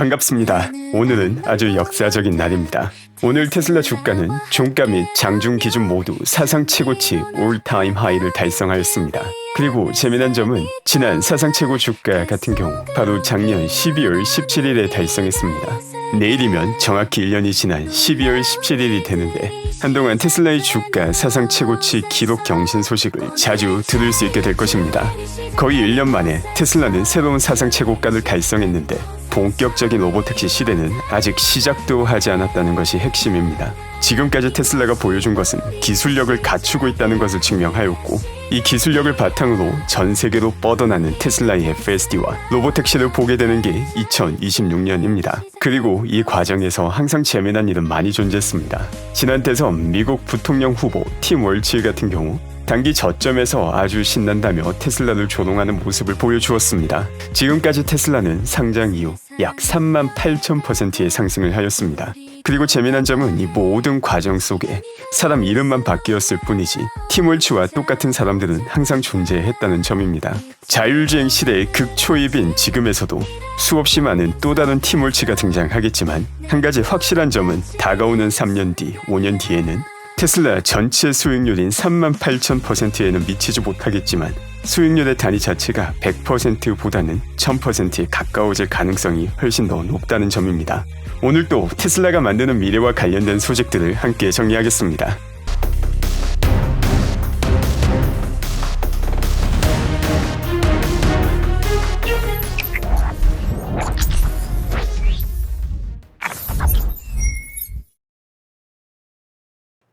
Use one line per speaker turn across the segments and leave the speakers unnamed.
반갑습니다. 오늘은 아주 역사적인 날입니다. 오늘 테슬라 주가는 종가 및 장중 기준 모두 사상 최고치 올타임 하이를 달성하였습니다. 그리고 재미난 점은 지난 사상 최고 주가 같은 경우 바로 작년 12월 17일에 달성했습니다. 내일이면 정확히 1년이 지난 12월 17일이 되는데 한동안 테슬라의 주가 사상 최고치 기록 경신 소식을 자주 들을 수 있게 될 것입니다. 거의 1년 만에 테슬라는 새로운 사상 최고가를 달성했는데 본격적인 로보택시 시대는 아직 시작도 하지 않았다는 것이 핵심입니다. 지금까지 테슬라가 보여준 것은 기술력을 갖추고 있다는 것을 증명하였고 이 기술력을 바탕으로 전 세계로 뻗어나는 테슬라의 FSD와 로보택시를 보게 되는 게 2026년입니다. 그리고 이 과정에서 항상 재미난 일은 많이 존재했습니다. 지난 대선 미국 부통령 후보 팀 월치 같은 경우 단기 저점에서 아주 신난다며 테슬라를 조롱하는 모습을 보여주었습니다. 지금까지 테슬라는 상장 이후 약 38,000%의 상승을 하였습니다. 그리고 재미난 점은 이 모든 과정 속에 사람 이름만 바뀌었을 뿐이지 팀월치와 똑같은 사람들은 항상 존재했다는 점입니다. 자율주행 시대의 극초입인 지금에서도 수없이 많은 또 다른 팀월치가 등장하겠지만 한 가지 확실한 점은 다가오는 3년 뒤, 5년 뒤에는 테슬라 전체 수익률인 38,000%에는 미치지 못하겠지만 수익률의 단위 자체가 100%보다는 1000%에 가까워질 가능성이 훨씬 더 높다는 점입니다. 오늘 또 테슬라가 만드는 미래와 관련된 소식들을 함께 정리하겠습니다.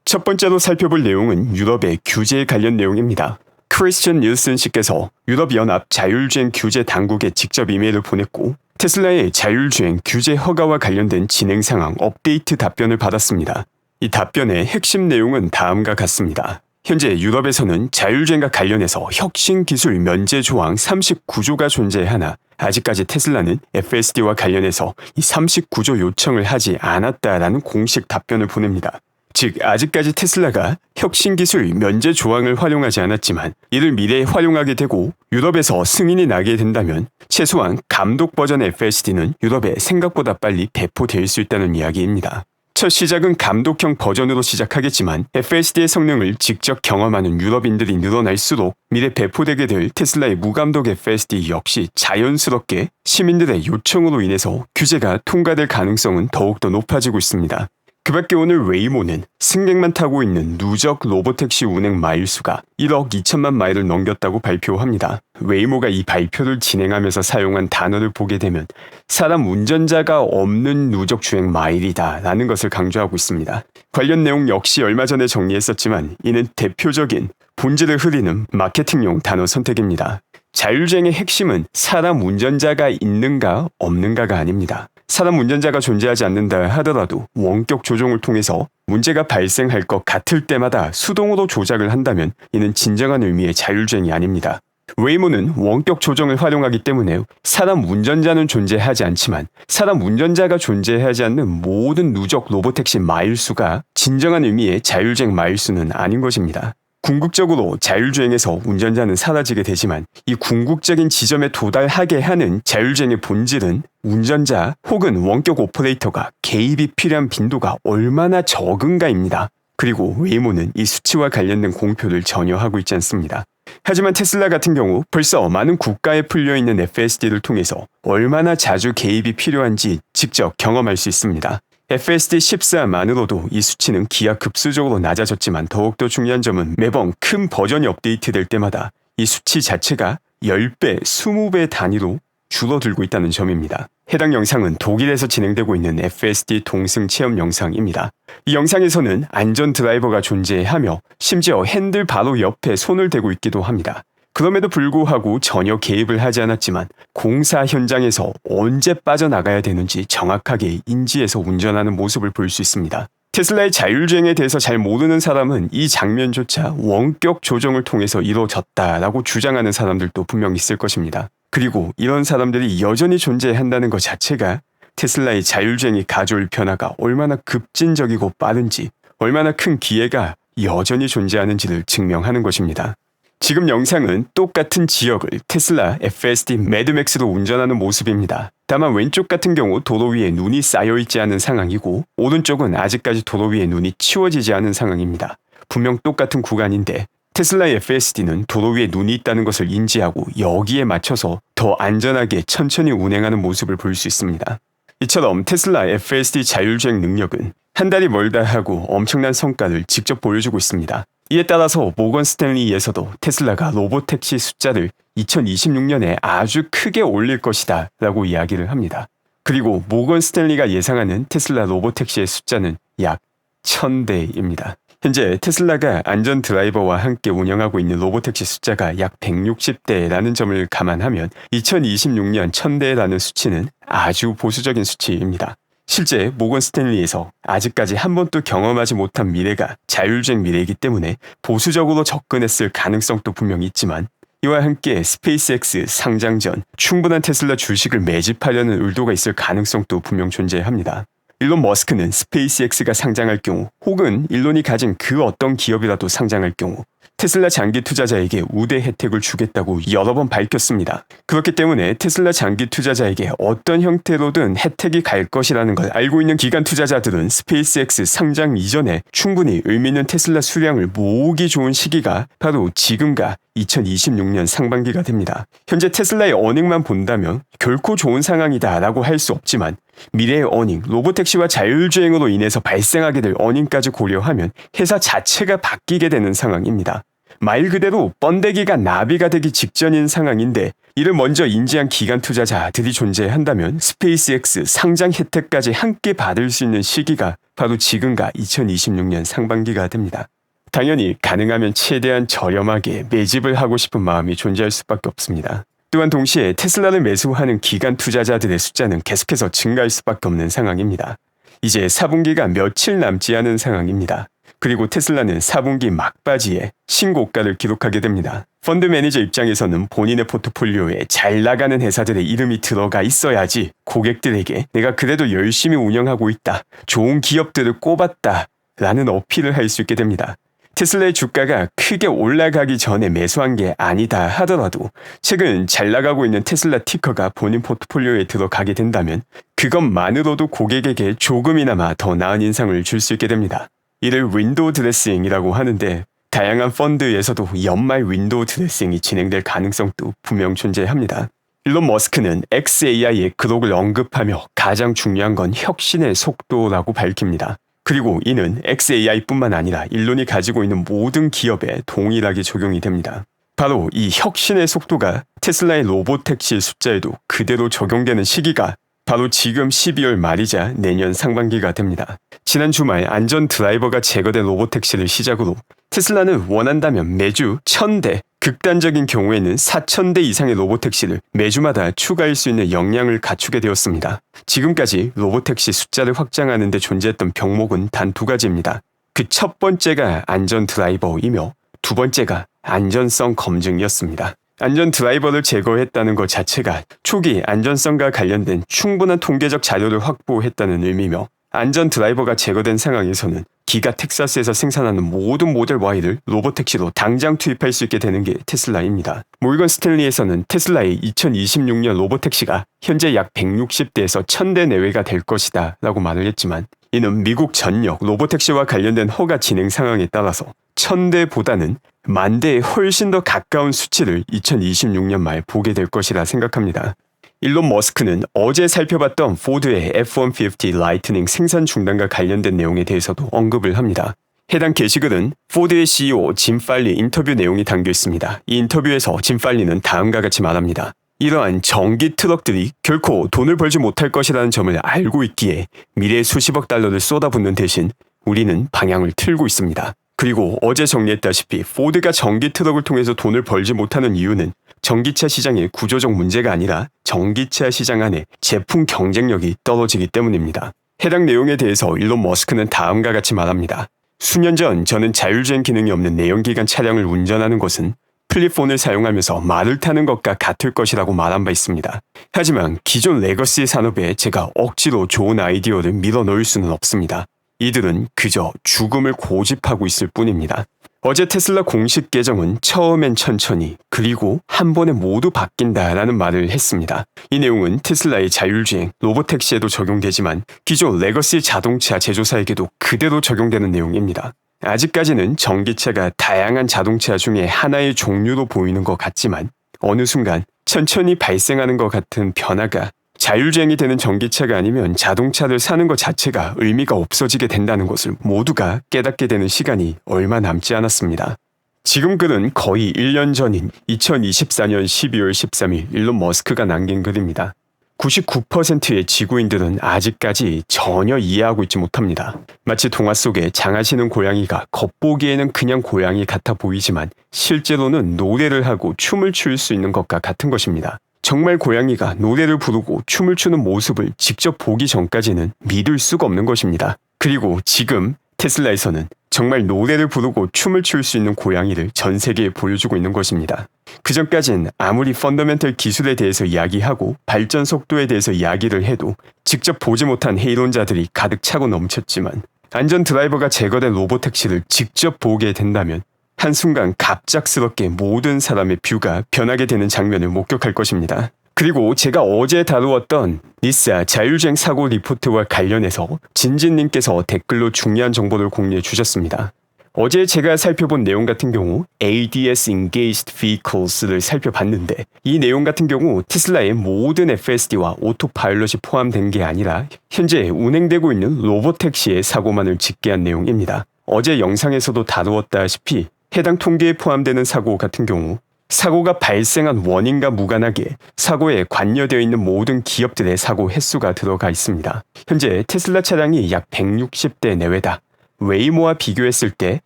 첫 번째로 살펴볼 내용은 유럽의 규제에 관련 내용입니다. 크리스천 닐슨 씨께서 유럽연합 자율주행 규제 당국에 직접 이메일을 보냈고 테슬라의 자율주행 규제 허가와 관련된 진행 상황 업데이트 답변을 받았습니다. 이 답변의 핵심 내용은 다음과 같습니다. 현재 유럽에서는 자율주행과 관련해서 혁신 기술 면제 조항 39조가 존재하나 아직까지 테슬라는 FSD와 관련해서 이 39조 요청을 하지 않았다라는 공식 답변을 보냅니다. 즉 아직까지 테슬라가 혁신기술 면제 조항을 활용하지 않았지만 이를 미래에 활용하게 되고 유럽에서 승인이 나게 된다면 최소한 감독 버전 FSD는 유럽에 생각보다 빨리 배포될 수 있다는 이야기입니다. 첫 시작은 감독형 버전으로 시작하겠지만 FSD의 성능을 직접 경험하는 유럽인들이 늘어날수록 미래 배포되게 될 테슬라의 무감독 FSD 역시 자연스럽게 시민들의 요청으로 인해서 규제가 통과될 가능성은 더욱더 높아지고 있습니다. 그 밖에 오늘 웨이모는 승객만 타고 있는 누적 로보택시 운행 마일수가 1억 2천만 마일을 넘겼다고 발표합니다. 웨이모가 이 발표를 진행하면서 사용한 단어를 보게 되면 사람 운전자가 없는 누적 주행 마일이다 라는 것을 강조하고 있습니다. 관련 내용 역시 얼마 전에 정리했었지만 이는 대표적인 본질을 흐리는 마케팅용 단어 선택입니다. 자율주행의 핵심은 사람 운전자가 있는가 없는가가 아닙니다. 사람 운전자가 존재하지 않는다 하더라도 원격 조종을 통해서 문제가 발생할 것 같을 때마다 수동으로 조작을 한다면 이는 진정한 의미의 자율주행이 아닙니다. 웨이모는 원격 조정을 활용하기 때문에 사람 운전자는 존재하지 않지만 사람 운전자가 존재하지 않는 모든 누적 로보택시 마일수가 진정한 의미의 자율주행 마일수는 아닌 것입니다. 궁극적으로 자율주행에서 운전자는 사라지게 되지만 이 궁극적인 지점에 도달하게 하는 자율주행의 본질은 운전자 혹은 원격 오퍼레이터가 개입이 필요한 빈도가 얼마나 적은가입니다. 그리고 웨이모는 이 수치와 관련된 공표를 전혀 하고 있지 않습니다. 하지만 테슬라 같은 경우 벌써 많은 국가에 풀려있는 FSD를 통해서 얼마나 자주 개입이 필요한지 직접 경험할 수 있습니다. FSD 14만으로도 이 수치는 기하급수적으로 낮아졌지만 더욱더 중요한 점은 매번 큰 버전이 업데이트될 때마다 이 수치 자체가 10배, 20배 단위로 줄어들고 있다는 점입니다. 해당 영상은 독일에서 진행되고 있는 FSD 동승 체험 영상입니다. 이 영상에서는 안전 드라이버가 존재하며 심지어 핸들 바로 옆에 손을 대고 있기도 합니다. 그럼에도 불구하고 전혀 개입을 하지 않았지만 공사 현장에서 언제 빠져나가야 되는지 정확하게 인지해서 운전하는 모습을 볼 수 있습니다. 테슬라의 자율주행에 대해서 잘 모르는 사람은 이 장면조차 원격 조정을 통해서 이루어졌다라고 주장하는 사람들도 분명 있을 것입니다. 그리고 이런 사람들이 여전히 존재한다는 것 자체가 테슬라의 자율주행이 가져올 변화가 얼마나 급진적이고 빠른지, 얼마나 큰 기회가 여전히 존재하는지를 증명하는 것입니다. 지금 영상은 똑같은 지역을 테슬라 FSD 매드맥스로 운전하는 모습입니다. 다만 왼쪽 같은 경우 도로 위에 눈이 쌓여있지 않은 상황이고 오른쪽은 아직까지 도로 위에 눈이 치워지지 않은 상황입니다. 분명 똑같은 구간인데 테슬라의 FSD는 도로 위에 눈이 있다는 것을 인지하고 여기에 맞춰서 더 안전하게 천천히 운행하는 모습을 볼 수 있습니다. 이처럼 테슬라 FSD 자율주행 능력은 한 달이 멀다 하고 엄청난 성과를 직접 보여주고 있습니다. 이에 따라서 모건 스탠리에서도 테슬라가 로보택시 숫자를 2026년에 아주 크게 올릴 것이다 라고 이야기를 합니다. 그리고 모건 스탠리가 예상하는 테슬라 로보택시의 숫자는 약 1000대입니다. 현재 테슬라가 안전 드라이버와 함께 운영하고 있는 로보택시 숫자가 약 160대라는 점을 감안하면 2026년 1000대라는 수치는 아주 보수적인 수치입니다. 실제 모건 스탠리에서 아직까지 한 번도 경험하지 못한 미래가 자율주행 미래이기 때문에 보수적으로 접근했을 가능성도 분명히 있지만 이와 함께 스페이스X 상장 전 충분한 테슬라 주식을 매집하려는 의도가 있을 가능성도 분명 존재합니다. 일론 머스크는 스페이스X가 상장할 경우 혹은 일론이 가진 그 어떤 기업이라도 상장할 경우 테슬라 장기 투자자에게 우대 혜택을 주겠다고 여러 번 밝혔습니다. 그렇기 때문에 테슬라 장기 투자자에게 어떤 형태로든 혜택이 갈 것이라는 걸 알고 있는 기관 투자자들은 스페이스X 상장 이전에 충분히 의미 있는 테슬라 수량을 모으기 좋은 시기가 바로 지금과 2026년 상반기가 됩니다. 현재 테슬라의 어닝만 본다면 결코 좋은 상황이다 라고 할 수 없지만 미래의 어닝, 로보택시와 자율주행으로 인해서 발생하게 될 어닝까지 고려하면 회사 자체가 바뀌게 되는 상황입니다. 말 그대로 번데기가 나비가 되기 직전인 상황인데 이를 먼저 인지한 기관 투자자들이 존재한다면 스페이스X 상장 혜택까지 함께 받을 수 있는 시기가 바로 지금과 2026년 상반기가 됩니다. 당연히 가능하면 최대한 저렴하게 매집을 하고 싶은 마음이 존재할 수밖에 없습니다. 또한 동시에 테슬라를 매수하는 기관 투자자들의 숫자는 계속해서 증가할 수밖에 없는 상황입니다. 이제 4분기가 며칠 남지 않은 상황입니다. 그리고 테슬라는 4분기 막바지에 신고가를 기록하게 됩니다. 펀드 매니저 입장에서는 본인의 포트폴리오에 잘 나가는 회사들의 이름이 들어가 있어야지 고객들에게 내가 그래도 열심히 운영하고 있다, 좋은 기업들을 꼽았다 라는 어필을 할 수 있게 됩니다. 테슬라의 주가가 크게 올라가기 전에 매수한 게 아니다 하더라도 최근 잘 나가고 있는 테슬라 티커가 본인 포트폴리오에 들어가게 된다면 그것만으로도 고객에게 조금이나마 더 나은 인상을 줄 수 있게 됩니다. 이를 윈도우 드레싱이라고 하는데 다양한 펀드에서도 연말 윈도우 드레싱이 진행될 가능성도 분명 존재합니다. 일론 머스크는 xAI의 그록을 언급하며 가장 중요한 건 혁신의 속도라고 밝힙니다. 그리고 이는 xAI뿐만 아니라 일론이 가지고 있는 모든 기업에 동일하게 적용이 됩니다. 바로 이 혁신의 속도가 테슬라의 로보택시 숫자에도 그대로 적용되는 시기가 바로 지금 12월 말이자 내년 상반기가 됩니다. 지난 주말 안전 드라이버가 제거된 로보택시를 시작으로 테슬라는 원한다면 매주 1000대, 극단적인 경우에는 4000대 이상의 로보택시를 매주마다 추가할 수 있는 역량을 갖추게 되었습니다. 지금까지 로보택시 숫자를 확장하는 데 존재했던 병목은 단 두 가지입니다. 그 첫 번째가 안전 드라이버이며 두 번째가 안전성 검증이었습니다. 안전 드라이버를 제거했다는 것 자체가 초기 안전성과 관련된 충분한 통계적 자료를 확보했다는 의미며 안전 드라이버가 제거된 상황에서는 기가 텍사스에서 생산하는 모든 모델 Y를 로보택시로 당장 투입할 수 있게 되는 게 테슬라입니다. 모건 스탠리에서는 테슬라의 2026년 로보택시가 현재 약 160대에서 1000대 내외가 될 것이다 라고 말을 했지만 이는 미국 전역 로보택시와 관련된 허가 진행 상황에 따라서 1000대보다는 10,000대에 훨씬 더 가까운 수치를 2026년 말 보게 될 것이라 생각합니다. 일론 머스크는 어제 살펴봤던 포드의 F-150 라이트닝 생산 중단과 관련된 내용에 대해서도 언급을 합니다. 해당 게시글은 포드의 CEO 짐 팔리 인터뷰 내용이 담겨 있습니다. 이 인터뷰에서 짐 팔리는 다음과 같이 말합니다. 이러한 전기 트럭들이 결코 돈을 벌지 못할 것이라는 점을 알고 있기에 미래의 수십억 달러를 쏟아붓는 대신 우리는 방향을 틀고 있습니다. 그리고 어제 정리했다시피 포드가 전기 트럭을 통해서 돈을 벌지 못하는 이유는 전기차 시장의 구조적 문제가 아니라 전기차 시장 안에 제품 경쟁력이 떨어지기 때문입니다. 해당 내용에 대해서 일론 머스크는 다음과 같이 말합니다. 수년 전 저는 자율주행 기능이 없는 내연기관 차량을 운전하는 것은 플립폰을 사용하면서 말을 타는 것과 같을 것이라고 말한 바 있습니다. 하지만 기존 레거시 산업에 제가 억지로 좋은 아이디어를 밀어넣을 수는 없습니다. 이들은 그저 죽음을 고집하고 있을 뿐입니다. 어제 테슬라 공식 계정은 처음엔 천천히 그리고 한 번에 모두 바뀐다라는 말을 했습니다. 이 내용은 테슬라의 자율주행, 로보택시에도 적용되지만 기존 레거시 자동차 제조사에게도 그대로 적용되는 내용입니다. 아직까지는 전기차가 다양한 자동차 중에 하나의 종류로 보이는 것 같지만 어느 순간 천천히 발생하는 것 같은 변화가 자율주행이 되는 전기차가 아니면 자동차를 사는 것 자체가 의미가 없어지게 된다는 것을 모두가 깨닫게 되는 시간이 얼마 남지 않았습니다. 지금 글은 거의 1년 전인 2024년 12월 13일 일론 머스크가 남긴 글입니다. 99%의 지구인들은 아직까지 전혀 이해하고 있지 못합니다. 마치 동화 속에 장하시는 고양이가 겉보기에는 그냥 고양이 같아 보이지만 실제로는 노래를 하고 춤을 출 수 있는 것과 같은 것입니다. 정말 고양이가 노래를 부르고 춤을 추는 모습을 직접 보기 전까지는 믿을 수가 없는 것입니다. 그리고 지금 테슬라에서는 정말 노래를 부르고 춤을 출 수 있는 고양이를 전 세계에 보여주고 있는 것입니다. 그전까진 아무리 펀더멘털 기술에 대해서 이야기하고 발전 속도에 대해서 이야기를 해도 직접 보지 못한 해이론자들이 가득 차고 넘쳤지만 안전 드라이버가 제거된 로보택시를 직접 보게 된다면 한순간 갑작스럽게 모든 사람의 뷰가 변하게 되는 장면을 목격할 것입니다. 그리고 제가 어제 다루었던 니사 자율주행 사고 리포트와 관련해서 진진님께서 댓글로 중요한 정보를 공유해 주셨습니다. 어제 제가 살펴본 내용 같은 경우 ADS Engaged Vehicles를 살펴봤는데 이 내용 같은 경우 테슬라의 모든 FSD와 오토파일럿이 포함된 게 아니라 현재 운행되고 있는 로보택시의 사고만을 집계한 내용입니다. 어제 영상에서도 다루었다시피 해당 통계에 포함되는 사고 같은 경우 사고가 발생한 원인과 무관하게 사고에 관여되어 있는 모든 기업들의 사고 횟수가 들어가 있습니다. 현재 테슬라 차량이 약 160대 내외다. 웨이모와 비교했을 때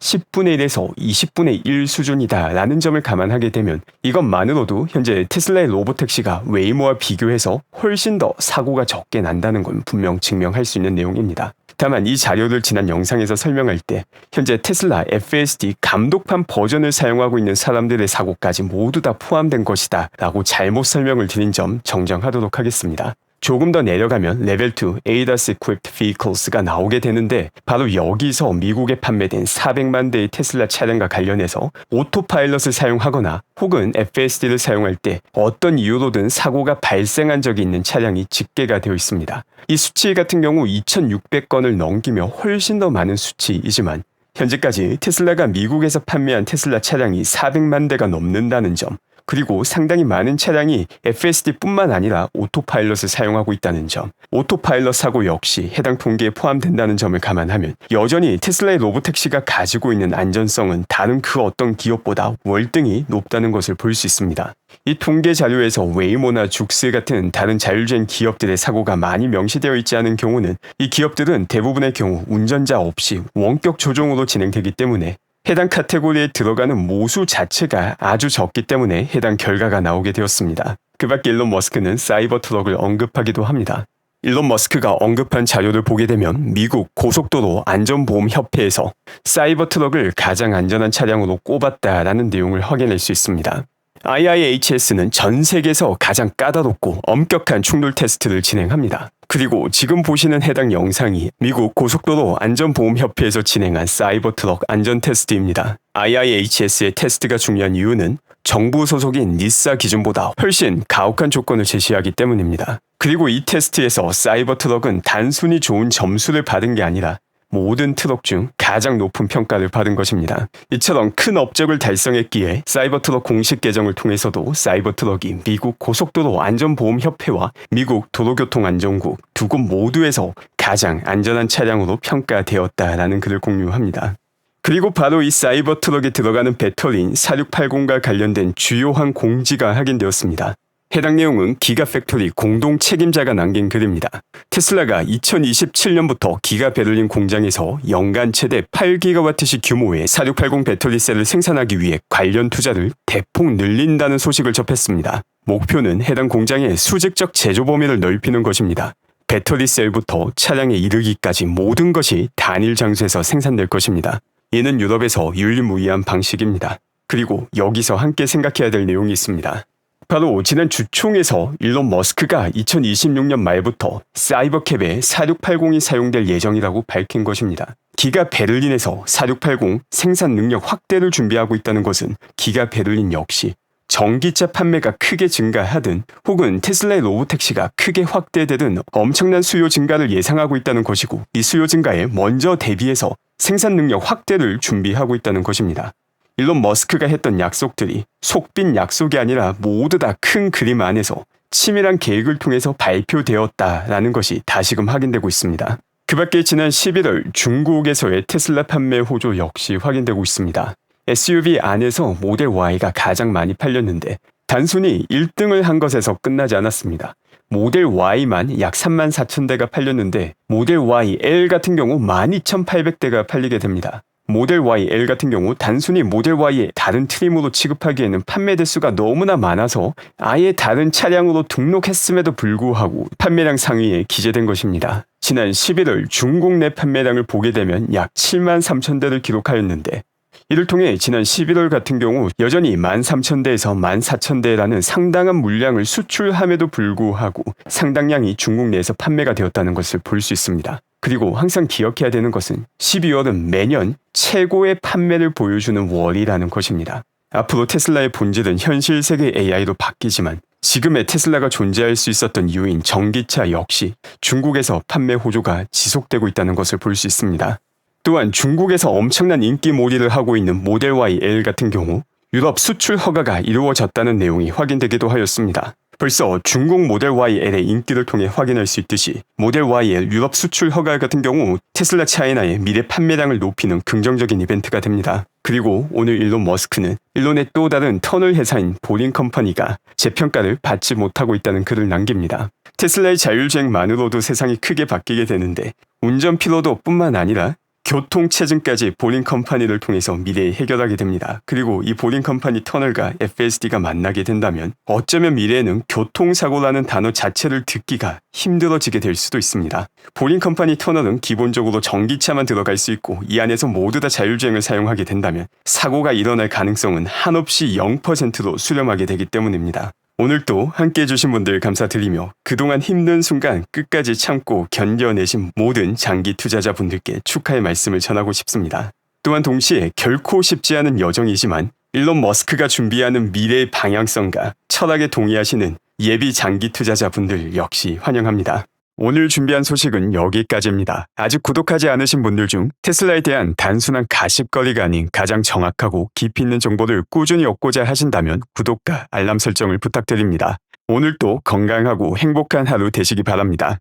10분의 1에서 20분의 1 수준이다라는 점을 감안하게 되면 이것만으로도 현재 테슬라의 로보택시가 웨이모와 비교해서 훨씬 더 사고가 적게 난다는 건 분명 증명할 수 있는 내용입니다. 다만 이 자료를 지난 영상에서 설명할 때 현재 테슬라 FSD 감독판 버전을 사용하고 있는 사람들의 사고까지 모두 다 포함된 것이다 라고 잘못 설명을 드린 점 정정하도록 하겠습니다. 조금 더 내려가면 레벨 2 ADAS Equipped Vehicles가 나오게 되는데 바로 여기서 미국에 판매된 400만 대의 테슬라 차량과 관련해서 오토파일럿을 사용하거나 혹은 FSD를 사용할 때 어떤 이유로든 사고가 발생한 적이 있는 차량이 집계가 되어 있습니다. 이 수치 같은 경우 2600건을 넘기며 훨씬 더 많은 수치이지만 현재까지 테슬라가 미국에서 판매한 테슬라 차량이 400만 대가 넘는다는 점, 그리고 상당히 많은 차량이 FSD뿐만 아니라 오토파일럿을 사용하고 있다는 점, 오토파일럿 사고 역시 해당 통계에 포함된다는 점을 감안하면 여전히 테슬라의 로보택시가 가지고 있는 안전성은 다른 그 어떤 기업보다 월등히 높다는 것을 볼 수 있습니다. 이 통계 자료에서 웨이모나 죽스 같은 다른 자율주행 기업들의 사고가 많이 명시되어 있지 않은 경우는 이 기업들은 대부분의 경우 운전자 없이 원격 조종으로 진행되기 때문에 해당 카테고리에 들어가는 모수 자체가 아주 적기 때문에 해당 결과가 나오게 되었습니다. 그 밖에 일론 머스크는 사이버 트럭을 언급하기도 합니다. 일론 머스크가 언급한 자료를 보게 되면 미국 고속도로 안전보험협회에서 사이버 트럭을 가장 안전한 차량으로 꼽았다라는 내용을 확인할 수 있습니다. IIHS는 전 세계에서 가장 까다롭고 엄격한 충돌 테스트를 진행합니다. 그리고 지금 보시는 해당 영상이 미국 고속도로 안전보험협회에서 진행한 사이버 트럭 안전 테스트입니다. IIHS의 테스트가 중요한 이유는 정부 소속인 니사 기준보다 훨씬 가혹한 조건을 제시하기 때문입니다. 그리고 이 테스트에서 사이버 트럭은 단순히 좋은 점수를 받은 게 아니라 모든 트럭 중 가장 높은 평가를 받은 것입니다. 이처럼 큰 업적을 달성했기에 사이버 트럭 공식 계정을 통해서도 사이버 트럭이 미국 고속도로 안전보험협회와 미국 도로교통안전국 두 곳 모두에서 가장 안전한 차량으로 평가되었다라는 글을 공유합니다. 그리고 바로 이 사이버 트럭에 들어가는 배터리인 4680과 관련된 주요한 공지가 확인되었습니다. 해당 내용은 기가팩토리 공동 책임자가 남긴 글입니다. 테슬라가 2027년부터 기가 베를린 공장에서 연간 최대 8GW시 규모의 4680 배터리셀을 생산하기 위해 관련 투자를 대폭 늘린다는 소식을 접했습니다. 목표는 해당 공장의 수직적 제조 범위를 넓히는 것입니다. 배터리셀부터 차량에 이르기까지 모든 것이 단일 장소에서 생산될 것입니다. 이는 유럽에서 유일무이한 방식입니다. 그리고 여기서 함께 생각해야 될 내용이 있습니다. 바로 지난 주총에서 일론 머스크가 2026년 말부터 사이버캡에 4680이 사용될 예정이라고 밝힌 것입니다. 기가 베를린에서 4680 생산 능력 확대를 준비하고 있다는 것은 기가 베를린 역시 전기차 판매가 크게 증가하든 혹은 테슬라의 로보택시가 크게 확대되든 엄청난 수요 증가를 예상하고 있다는 것이고, 이 수요 증가에 먼저 대비해서 생산 능력 확대를 준비하고 있다는 것입니다. 일론 머스크가 했던 약속들이 속빈 약속이 아니라 모두 다 큰 그림 안에서 치밀한 계획을 통해서 발표되었다라는 것이 다시금 확인되고 있습니다. 그 밖에 지난 11월 중국에서의 테슬라 판매 호조 역시 확인되고 있습니다. SUV 안에서 모델 Y가 가장 많이 팔렸는데 단순히 1등을 한 것에서 끝나지 않았습니다. 모델 Y만 약 34,000대가 팔렸는데 모델 Y L 같은 경우 12,800대가 팔리게 됩니다. 모델 Y L 같은 경우 단순히 모델 Y의 다른 트림으로 취급하기에는 판매 대수가 너무나 많아서 아예 다른 차량으로 등록했음에도 불구하고 판매량 상위에 기재된 것입니다. 지난 11월 중국 내 판매량을 보게 되면 약 73,000대를 기록하였는데, 이를 통해 지난 11월 같은 경우 여전히 13,000대에서 14,000대라는 상당한 물량을 수출함에도 불구하고 상당량이 중국 내에서 판매가 되었다는 것을 볼 수 있습니다. 그리고 항상 기억해야 되는 것은 12월은 매년 최고의 판매를 보여주는 월이라는 것입니다. 앞으로 테슬라의 본질은 현실 세계 AI로 바뀌지만 지금의 테슬라가 존재할 수 있었던 이유인 전기차 역시 중국에서 판매 호조가 지속되고 있다는 것을 볼 수 있습니다. 또한 중국에서 엄청난 인기몰이를 하고 있는 모델 Y L 같은 경우 유럽 수출 허가가 이루어졌다는 내용이 확인되기도 하였습니다. 벌써 중국 모델 Y L의 인기를 통해 확인할 수 있듯이 모델 Y L 유럽 수출 허가 같은 경우 테슬라 차이나의 미래 판매량을 높이는 긍정적인 이벤트가 됩니다. 그리고 오늘 일론 머스크는 일론의 또 다른 터널 회사인 보링 컴퍼니가 재평가를 받지 못하고 있다는 글을 남깁니다. 테슬라의 자율주행만으로도 세상이 크게 바뀌게 되는데 운전 피로도뿐만 아니라 교통체증까지 보링 컴퍼니를 통해서 미래에 해결하게 됩니다. 그리고 이 보링 컴퍼니 터널과 FSD가 만나게 된다면 어쩌면 미래에는 교통사고라는 단어 자체를 듣기가 힘들어지게 될 수도 있습니다. 보링 컴퍼니 터널은 기본적으로 전기차만 들어갈 수 있고 이 안에서 모두 다 자율주행을 사용하게 된다면 사고가 일어날 가능성은 한없이 0%로 수렴하게 되기 때문입니다. 오늘도 함께 해주신 분들 감사드리며 그동안 힘든 순간 끝까지 참고 견뎌내신 모든 장기 투자자분들께 축하의 말씀을 전하고 싶습니다. 또한 동시에 결코 쉽지 않은 여정이지만 일론 머스크가 준비하는 미래의 방향성과 철학에 동의하시는 예비 장기 투자자분들 역시 환영합니다. 오늘 준비한 소식은 여기까지입니다. 아직 구독하지 않으신 분들 중 테슬라에 대한 단순한 가십거리가 아닌 가장 정확하고 깊이 있는 정보를 꾸준히 얻고자 하신다면 구독과 알람 설정을 부탁드립니다. 오늘도 건강하고 행복한 하루 되시기 바랍니다.